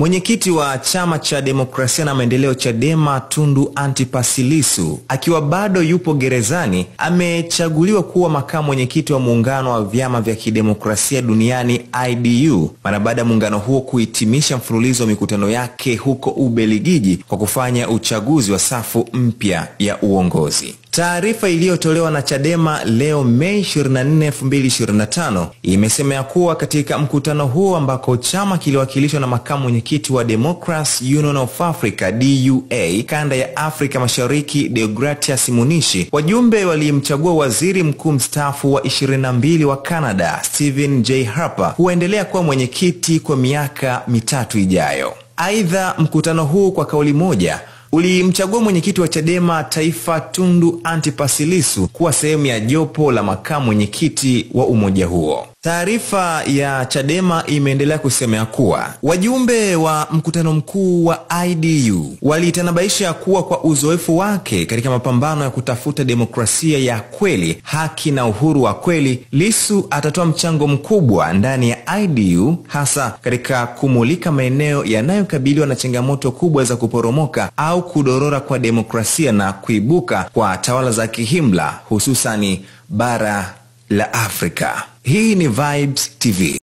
Mwenyekiti wa Chama cha Demokrasia na Maendeleo Chadema Tundu Antipas Lissu, akiwa bado yupo gerezani, amechaguliwa kuwa makamu mwenyekiti wa muungano wa vyama vya kidemokrasia duniani IDU mara baada ya muungano huo kuhitimisha mfululizo wa mikutano yake huko Ubelgiji kwa kufanya uchaguzi wa safu mpya ya uongozi. Taarifa iliyotolewa na Chadema leo Mei 24, 2025 imesema ya kuwa katika mkutano huo ambako chama kiliwakilishwa na makamu mwenyekiti wa Democracy Union of Africa DUA kanda ya Afrika Mashariki Deogratias Munishi, wajumbe walimchagua waziri mkuu mstaafu wa 22 wa Canada Stephen J. Harper huendelea kuwa mwenyekiti kwa miaka 3 ijayo. Aidha, mkutano huu kwa kauli moja ulimchagua mwenyekiti wa Chadema Taifa Tundu Antipas Lissu kuwa sehemu ya jopo la makamu mwenyekiti wa umoja huo. Taarifa ya Chadema imeendelea kusema kuwa wajumbe wa mkutano mkuu wa IDU walitanabaisha kuwa kwa uzoefu wake katika mapambano ya kutafuta demokrasia ya kweli, haki na uhuru wa kweli, Lissu atatoa mchango mkubwa ndani ya IDU, hasa katika kumulika maeneo yanayokabiliwa na changamoto kubwa za kuporomoka au kudorora kwa demokrasia na kuibuka kwa tawala za kihimla, hususani bara la Afrika. Hii ni Vibes TV.